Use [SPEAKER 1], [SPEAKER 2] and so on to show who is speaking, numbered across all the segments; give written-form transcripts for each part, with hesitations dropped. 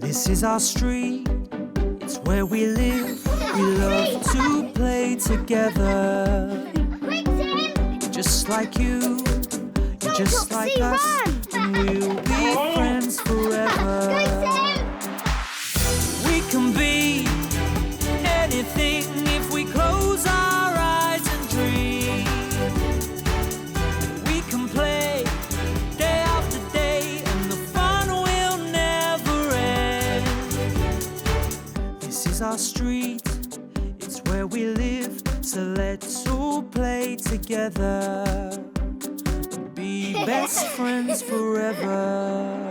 [SPEAKER 1] This is our street, it's where we live. We love to play together.
[SPEAKER 2] Quick, Tim!
[SPEAKER 1] Just like you, you're just like
[SPEAKER 2] Topsy,
[SPEAKER 1] us,
[SPEAKER 2] run!
[SPEAKER 1] and we'll be friends forever.
[SPEAKER 2] Go, Tim!
[SPEAKER 1] We can be anything if we close our eyes and dream. We can play day after day, and the fun will never end. This is our street, it's where we live, so let's all play together and be best friends forever.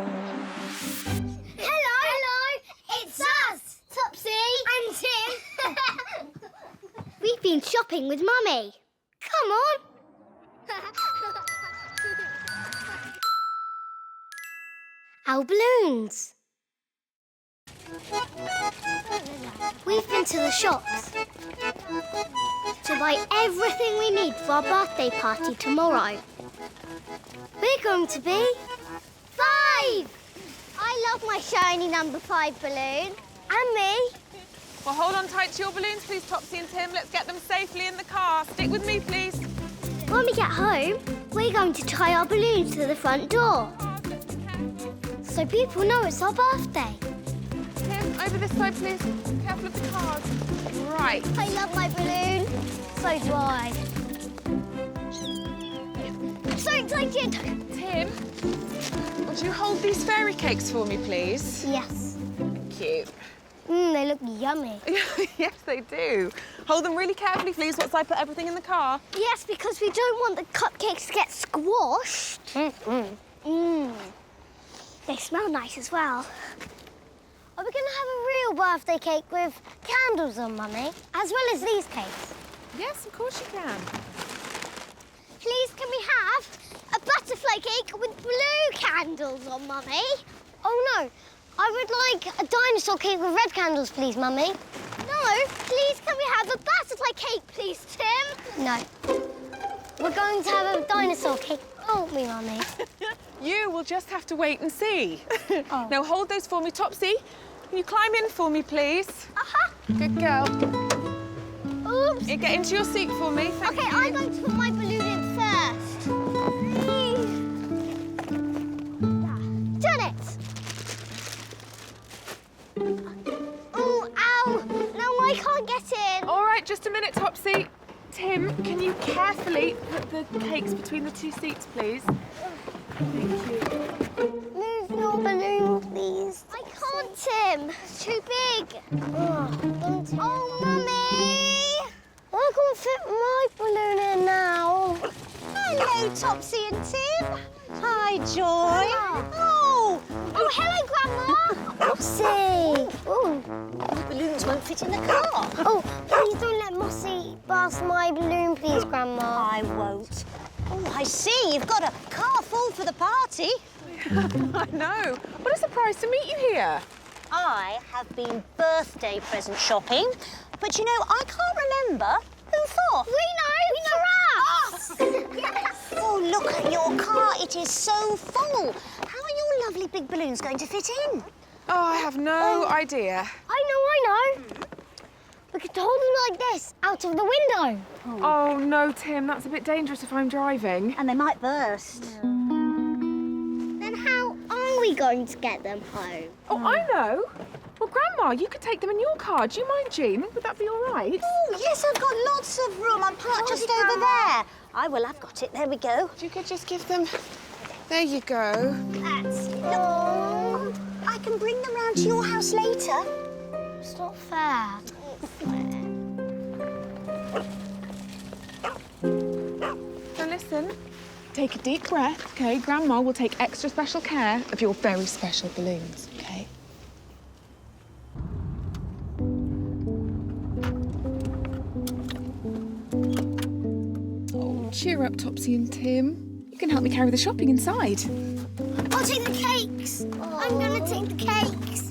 [SPEAKER 2] We've been shopping with Mummy. Come on. Our balloons. We've been to the shops to buy everything we need for our birthday party tomorrow. We're going to be 5. I love my shiny number 5 balloon. And me.
[SPEAKER 3] Well, hold on tight to your balloons, please, Topsy and Tim. Let's get them safely in the car. Stick with me, please.
[SPEAKER 2] When we get home, we're going to tie our balloons to the front door, so people know it's our birthday.
[SPEAKER 3] Tim, over this side, please. Careful of the cars. Right.
[SPEAKER 2] I love my balloon. So do I. I'm so excited.
[SPEAKER 3] Tim, would you hold these fairy cakes for me, please?
[SPEAKER 2] Yes.
[SPEAKER 3] Thank you.
[SPEAKER 2] They look yummy.
[SPEAKER 3] Yes, they do. Hold them really carefully, please, once I put everything in the car.
[SPEAKER 2] Yes, because we don't want the cupcakes to get squashed. They smell nice as well. Are we going to have a real birthday cake with candles on, Mummy? As well as these cakes?
[SPEAKER 3] Yes, of course you can.
[SPEAKER 2] Please, can we have a butterfly cake with blue candles on, Mummy? Oh, no. I would like a dinosaur cake with red candles, please, Mummy. No, please, can we have a butterfly cake, please, Tim? No. We're going to have a dinosaur cake, aren't we, Mummy?
[SPEAKER 3] You will just have to wait and see.
[SPEAKER 2] Oh.
[SPEAKER 3] Now, hold those for me, Topsy. Can you climb in for me, please? Good girl.
[SPEAKER 2] Oops.
[SPEAKER 3] You get into your seat for me, thank
[SPEAKER 2] Okay,
[SPEAKER 3] you.
[SPEAKER 2] I'm going to put my balloon in first. Done it! Oh, ow! No, I can't get in.
[SPEAKER 3] All right, just a minute, Topsy. Tim, can you carefully put the cakes between the 2 seats, please? Thank you.
[SPEAKER 2] Move your balloon, please. I can't, Tim. It's too big. Oh, Mummy! I can't fit my balloon in now.
[SPEAKER 4] Hello, Topsy and Tim. Hi, Joy.
[SPEAKER 2] Oh, hello, Grandma. Mossy. Oh,
[SPEAKER 4] The balloons won't fit in the car.
[SPEAKER 2] oh, please don't let Mossy burst my balloon, please, Grandma.
[SPEAKER 4] I won't. Oh, I see. You've got a car full for the party.
[SPEAKER 3] I know. What a surprise to meet you here.
[SPEAKER 4] I have been birthday present shopping, but you know, I can't remember who for.
[SPEAKER 2] We know. For us. Yes.
[SPEAKER 4] Oh, look at your car. It is so full. How are your lovely big balloons going to fit in?
[SPEAKER 3] Oh, I have no idea.
[SPEAKER 2] I know. We could hold them like this, out of the window.
[SPEAKER 3] Oh, no, Tim, that's a bit dangerous if I'm driving.
[SPEAKER 4] And they might burst.
[SPEAKER 2] Then how are we going to get them home?
[SPEAKER 3] Oh, I know. Well, Grandma, you could take them in your car. Do you mind, Jean? Would that be all right?
[SPEAKER 4] Oh, yes, I've got lots of room. I'm parked just over there. I will, I've got it. There we go.
[SPEAKER 3] If you could just give them... There you go.
[SPEAKER 2] That's
[SPEAKER 4] Oh, I can bring them round to your house later.
[SPEAKER 2] It's not fair.
[SPEAKER 3] Now, listen. Take a deep breath, OK? Grandma will take extra special care of your very special balloons, OK? Oh, cheer up, Topsy and Tim. You can help me carry the shopping inside.
[SPEAKER 2] I'll take the cakes. I'm going to take the cakes.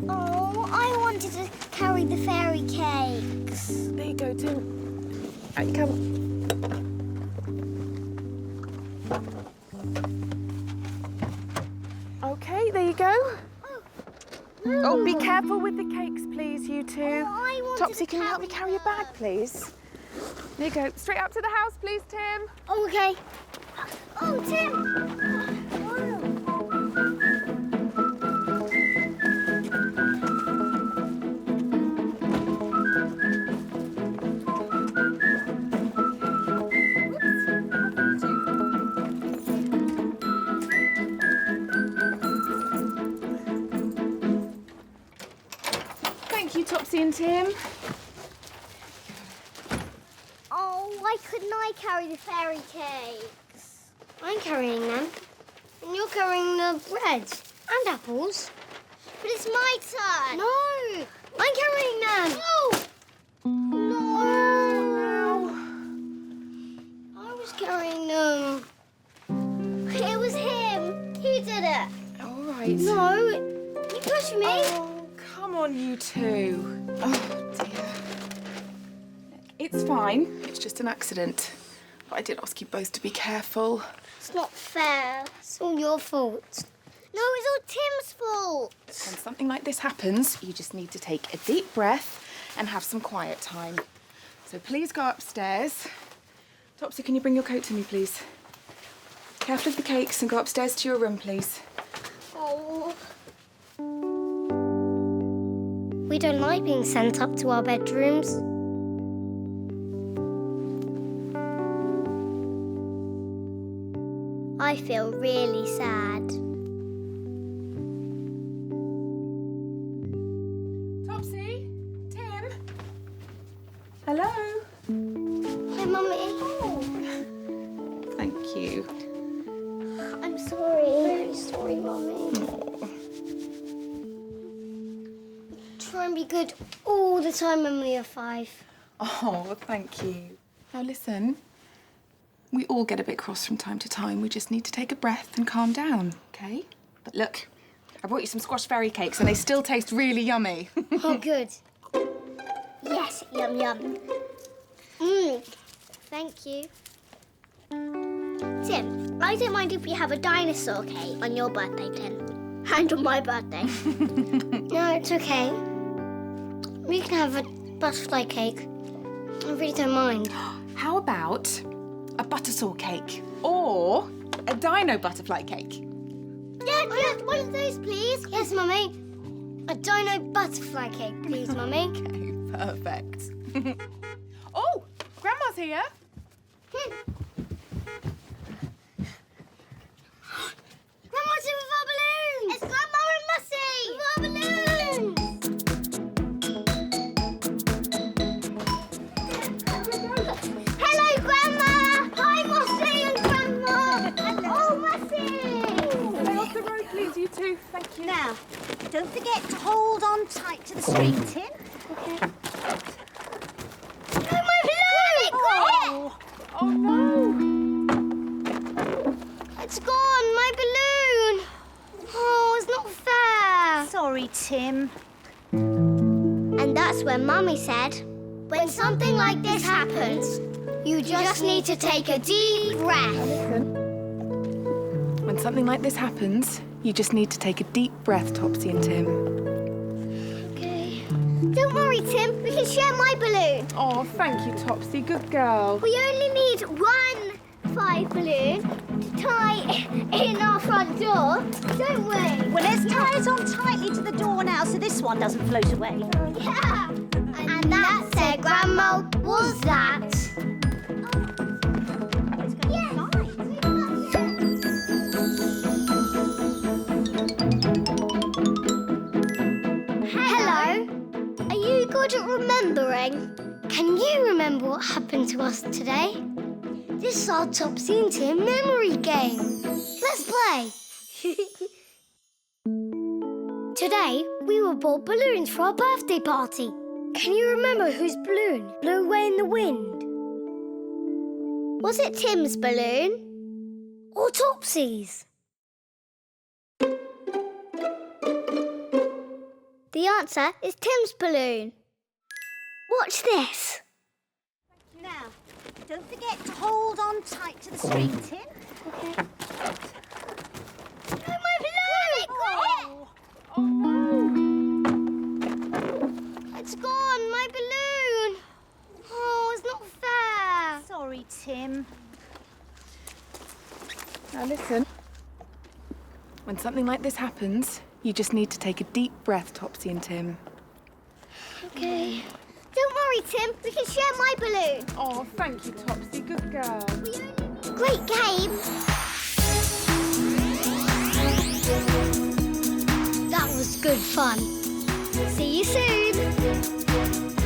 [SPEAKER 2] Oh, I wanted to carry the fairy cakes.
[SPEAKER 3] There you go, Tim. Out you come. OK, there you go. Oh, Careful with the cakes, please, you two.
[SPEAKER 2] Oh, I wanted
[SPEAKER 3] Topsy,
[SPEAKER 2] to
[SPEAKER 3] can you help me carry your bag, please? There you go. Straight up to the house, please, Tim.
[SPEAKER 2] Oh, okay. Oh, Tim!
[SPEAKER 3] Thank you, Topsy and Tim.
[SPEAKER 2] Oh, why couldn't I carry the fairy cakes? I'm carrying them. And you're carrying the bread and apples. But it's my turn. No, I'm carrying them. No. I was carrying them. It was him. He did it.
[SPEAKER 3] All right.
[SPEAKER 2] No, you pushed me.
[SPEAKER 3] Oh, come on, you two. Oh, dear. It's fine. It's just an accident. But I did ask you both to be careful.
[SPEAKER 2] It's not fair. It's all your fault. No, it's all Tim's fault.
[SPEAKER 3] When something like this happens, you just need to take a deep breath and have some quiet time. So please go upstairs. Topsy, can you bring your coat to me, please? Careful of the cakes and go upstairs to your room, please.
[SPEAKER 2] Oh. We don't like being sent up to our bedrooms. I feel really sad.
[SPEAKER 3] Topsy? Tim? Hello?
[SPEAKER 2] Hi, Mummy.
[SPEAKER 3] Thank you.
[SPEAKER 2] I'm sorry. Very sorry, Mummy. Try and be good all the time when we are 5.
[SPEAKER 3] Oh, thank you. Now listen, we all get a bit cross from time to time. We just need to take a breath and calm down, okay? But look, I brought you some squash fairy cakes and they still taste really yummy.
[SPEAKER 2] Oh, good. Yes, yum, yum. Thank you. Tim, I don't mind if we have a dinosaur cake on your birthday, Tim. And on my birthday. No, it's okay. We can have a butterfly cake. I really don't mind.
[SPEAKER 3] How about a buttersore cake or a dino butterfly cake?
[SPEAKER 2] Yeah, one of those, please. Yes, Mummy. A dino butterfly cake, please, Mummy.
[SPEAKER 3] Okay, perfect. Oh, Grandma's here.
[SPEAKER 2] Grandma's here with our balloons. It's Grandma and Mussy with our balloons. Hello, Grandma. Hi, Mussy and Grandma. Oh, Mussy.
[SPEAKER 3] Stay off the road, please, you two. Thank you.
[SPEAKER 4] Now, don't forget to hold on tight to the string, Tim.
[SPEAKER 2] Oh, my balloon!
[SPEAKER 3] Oh, no.
[SPEAKER 2] It's gone, my balloon. Oh, it's not fair.
[SPEAKER 4] Sorry, Tim.
[SPEAKER 2] And that's when Mummy said, when something like this happens, you just need to take a deep breath.
[SPEAKER 3] When something like this happens, you just need to take a deep breath, Topsy and Tim.
[SPEAKER 2] Okay. Don't worry, Tim. We can share my balloon.
[SPEAKER 3] Oh, thank you, Topsy. Good girl.
[SPEAKER 2] We only need one 5 balloon to tie in our front door, don't we?
[SPEAKER 4] Well, let's tie it on tightly to the door now so this one doesn't float away.
[SPEAKER 2] Yeah. And that's it, Grandma. Was that? Hello. Are you good at remembering? Can you remember what happened to us today? This is our Topsy and Tim memory game. Let's play. Today, we were bought balloons for our birthday party. Can you remember whose balloon blew away in the wind? Was it Tim's balloon or Topsy's? The answer is Tim's balloon. Watch this.
[SPEAKER 4] Now, don't forget to hold on tight to the string, Tim.
[SPEAKER 2] Okay. Oh, my balloon!
[SPEAKER 3] Oh, no.
[SPEAKER 4] Tim.
[SPEAKER 3] Now listen. When something like this happens, you just need to take a deep breath, Topsy and Tim.
[SPEAKER 2] Okay. Don't worry, Tim. We can share my balloon.
[SPEAKER 3] Oh, thank you, Topsy. Good girl.
[SPEAKER 2] Great game. That was good fun. See you soon.